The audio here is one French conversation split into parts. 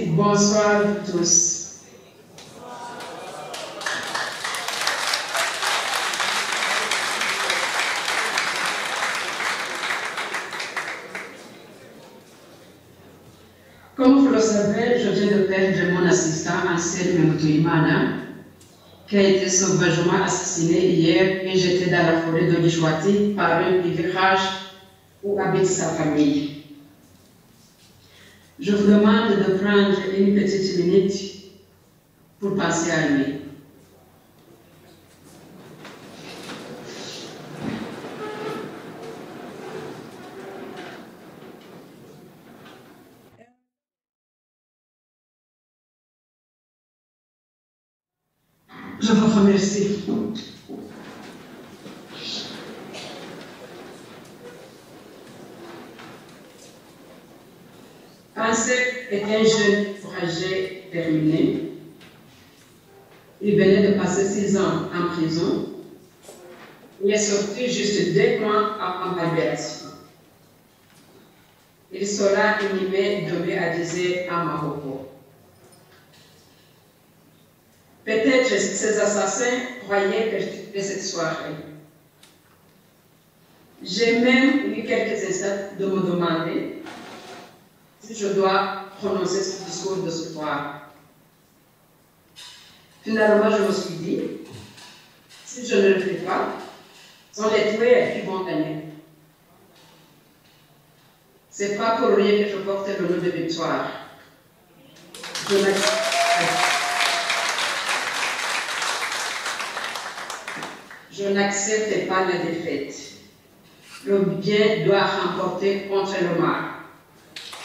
Bonsoir à tous. Comme vous le savez, je viens de perdre mon assistant Anselme Mutuimana, qui a été sauvagement assassiné hier et jeté dans la forêt de Gishwati par un village où habite sa famille. Je vous demande de prendre une petite minute pour penser à lui. Je vous remercie. Ansel est un jeune courageux terminé. Il venait de passer 6 ans en prison. Il est sorti juste 2 mois avant la libération. Il sera inhumé demain à 10h à Maroko. Peut-être ces assassins croyaient perturber cette soirée. J'ai même eu quelques instants de me demander si je dois prononcer ce discours de ce soir. Finalement, je me suis dit, si je ne le fais pas, ce sont les tueurs qui vont gagner. Ce n'est pas pour rien que je porte le nom de victoire. Je n'accepte pas la défaite. Le bien doit remporter contre le mal.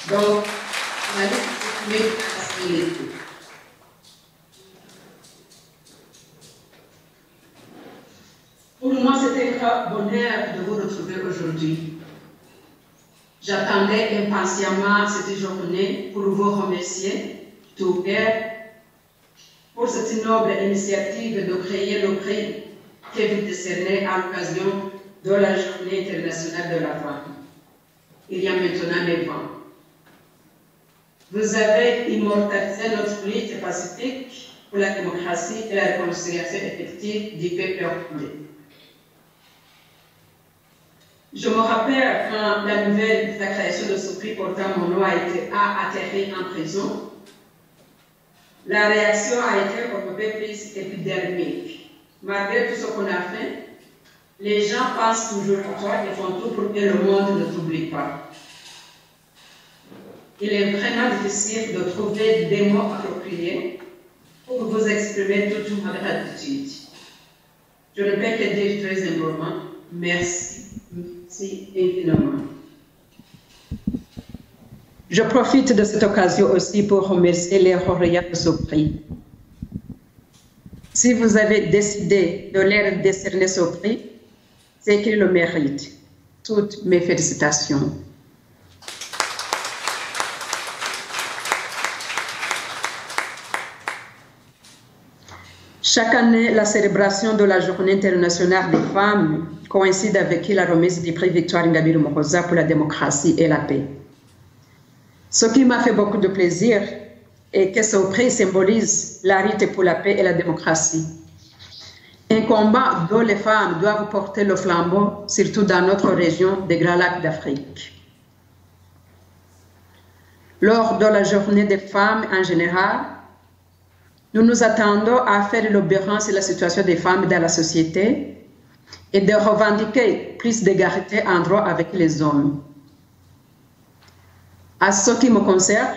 Donc, on a dit à ce Pour moi, c'est un grand bonheur de vous retrouver aujourd'hui. J'attendais impatiemment cette journée pour vous remercier, tout cœur, pour cette noble initiative de créer le prix qui est décerné à l'occasion de la Journée internationale de la femme, il y a maintenant 9 ans. Vous avez immortalisé notre lutte pacifique pour la démocratie et la réconciliation effective du peuple opprimé. Je me rappelle quand la nouvelle de la création de ce prix portant mon nom a atterri en prison, la réaction a été un peu plus épidermique. Malgré tout ce qu'on a fait, les gens pensent toujours à toi et font tout pour que le monde ne t'oublie pas. Il est vraiment difficile de trouver des mots appropriés pour vous exprimer toute ma gratitude. Je ne peux que dire très simplement, merci. Merci infiniment. Je profite de cette occasion aussi pour remercier les lauréats de ce prix. Si vous avez décidé de leur décerner ce prix, c'est qu'ils le méritent. Toutes mes félicitations. Chaque année, la célébration de la Journée internationale des femmes coïncide avec la remise du prix Victoire Ingabire Umuhoza pour la démocratie et la paix. Ce qui m'a fait beaucoup de plaisir est que ce prix symbolise la lutte pour la paix et la démocratie. Un combat dont les femmes doivent porter le flambeau, surtout dans notre région des Grands Lacs d'Afrique. Lors de la Journée des femmes en général, nous nous attendons à faire l'obéissance sur la situation des femmes dans la société et de revendiquer plus d'égalité en droit avec les hommes. À ce qui me concerne,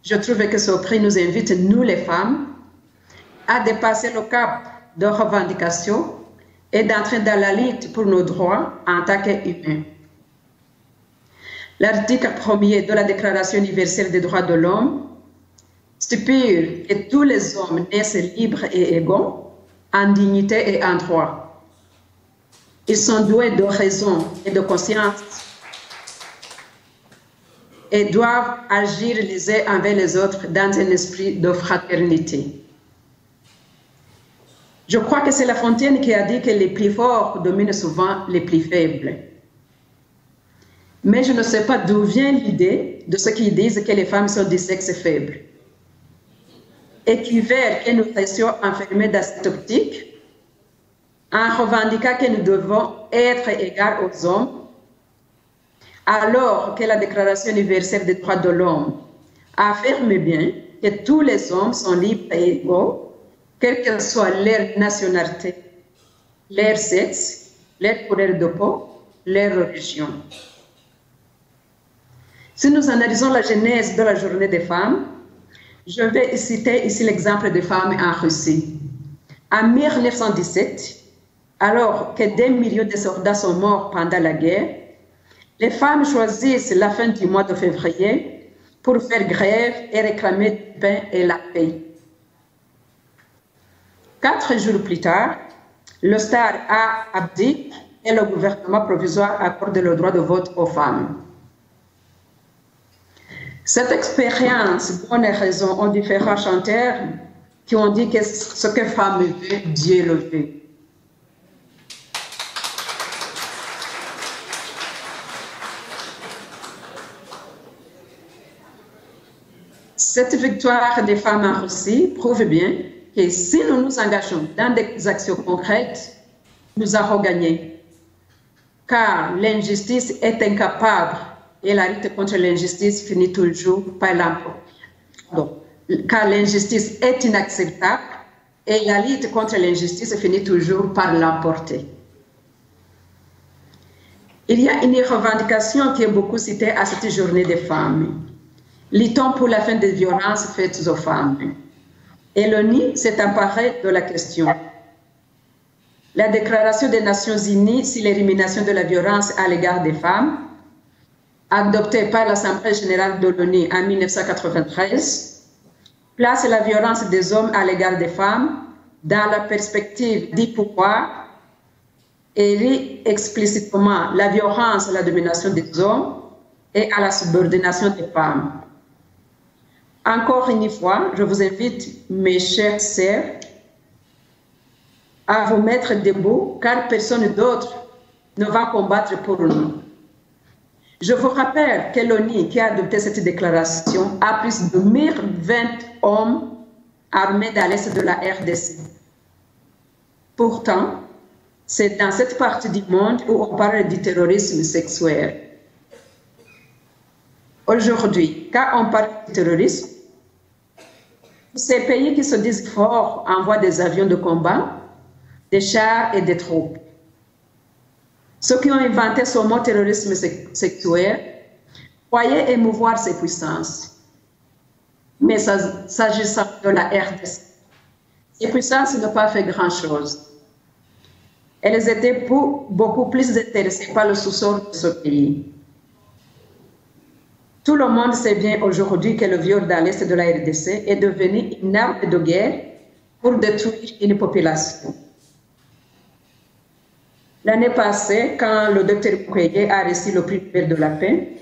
je trouve que ce prix nous invite, nous les femmes, à dépasser le cap de revendication et d'entrer dans la lutte pour nos droits en tant qu'humains. L'article 1er de la Déclaration universelle des droits de l'homme stipule que tous les hommes naissent libres et égaux, en dignité et en droit. Ils sont doués de raison et de conscience et doivent agir les uns envers les autres dans un esprit de fraternité. Je crois que c'est La Fontaine qui a dit que les plus forts dominent souvent les plus faibles. Mais je ne sais pas d'où vient l'idée de ceux qui disent que les femmes sont du sexe faible et qui veulent que nous restions enfermés dans cette optique en revendiquant que nous devons être égaux aux hommes, alors que la Déclaration universelle des droits de l'homme affirme bien que tous les hommes sont libres et égaux, quelle que soit leur nationalité, leur sexe, leur couleur de peau, leur religion. Si nous analysons la genèse de la journée des femmes, je vais citer ici l'exemple des femmes en Russie. En 1917, alors que des millions de soldats sont morts pendant la guerre, les femmes choisissent la fin du mois de février pour faire grève et réclamer du pain et la paix. 4 jours plus tard, le Stade a abdiqué et le gouvernement provisoire accorde le droit de vote aux femmes. Cette expérience donne raison aux différents chanteurs qui ont dit que ce que femme veut, Dieu le veut. Cette victoire des femmes en Russie prouve bien que si nous nous engageons dans des actions concrètes, nous avons gagné. Car l'injustice est incapable et la lutte contre l'injustice finit toujours par l'emporter. Car l'injustice est inacceptable et la lutte contre l'injustice finit toujours par l'emporter. Il y a une revendication qui est beaucoup citée à cette journée des femmes. Luttons pour la fin des violences faites aux femmes. Et l'ONU s'est emparé de la question. La Déclaration des Nations Unies sur l'élimination de la violence à l'égard des femmes, adoptée par l'Assemblée générale de l'ONU en 1993, place la violence des hommes à l'égard des femmes dans la perspective du pouvoir et lie explicitement la violence à la domination des hommes et à la subordination des femmes. Encore une fois, je vous invite, mes chers sœurs, à vous mettre debout, car personne d'autre ne va combattre pour nous. Je vous rappelle que l'ONU, qui a adopté cette déclaration, a plus de 1020 hommes armés dans l'est de la RDC. Pourtant, c'est dans cette partie du monde où on parle du terrorisme sexuel. Aujourd'hui, quand on parle du terrorisme, ces pays qui se disent forts envoient des avions de combat, des chars et des troupes. Ceux qui ont inventé ce mot terrorisme sexuel croyaient émouvoir ces puissances. Mais s'agissant de la RDC, ces puissances n'ont pas fait grand-chose. Elles étaient beaucoup plus intéressées par le sous-sol de ce pays. Tout le monde sait bien aujourd'hui que le viol dans l'est de la RDC est devenu une arme de guerre pour détruire une population. L'année passée, quand le docteur Mukwege a reçu le prix Nobel de la paix,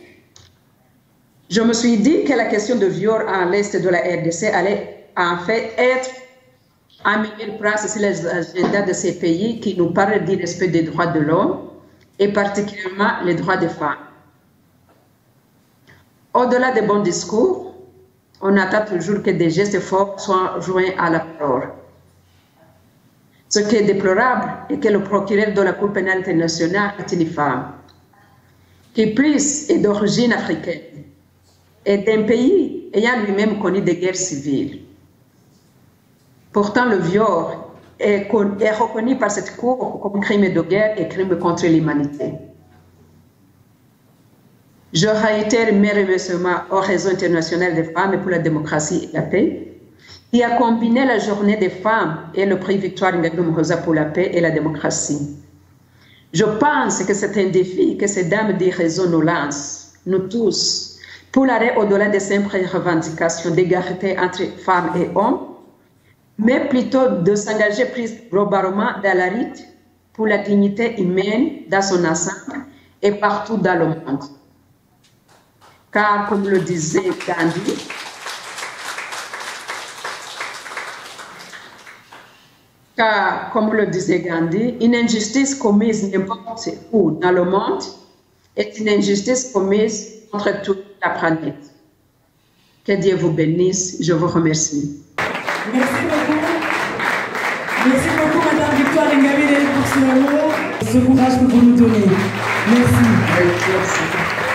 je me suis dit que la question de viol à l'est de la RDC allait en fait être en meilleure place sur les agendas de ces pays qui nous parlent du respect des droits de l'homme et particulièrement les droits des femmes. Au-delà des bons discours, on attend toujours que des gestes forts soient joints à la parole. Ce qui est déplorable est que le procureur de la Cour pénale internationale est une femme, qui plus est d'origine africaine et d'un pays ayant lui-même connu des guerres civiles. Pourtant, le viol est reconnu par cette Cour comme crime de guerre et crime contre l'humanité. Je réitère mes remerciements au Réseau international des femmes pour la démocratie et la paix, qui a combiné la journée des femmes et le prix Victoire Ingabire Umuhoza pour la paix et la démocratie. Je pense que c'est un défi que ces dames du réseau nous lancent, nous tous, pour l'arrêt au-delà des simples revendications d'égalité entre femmes et hommes, mais plutôt de s'engager plus globalement dans la lutte pour la dignité humaine dans son ensemble et partout dans le monde. Car, comme le disait Gandhi, une injustice commise n'importe où dans le monde est une injustice commise contre toute la planète. Que Dieu vous bénisse. Je vous remercie. Merci beaucoup. Merci beaucoup, Madame Victoire Ingabire, pour ce courage que vous nous donnez. Merci. Merci.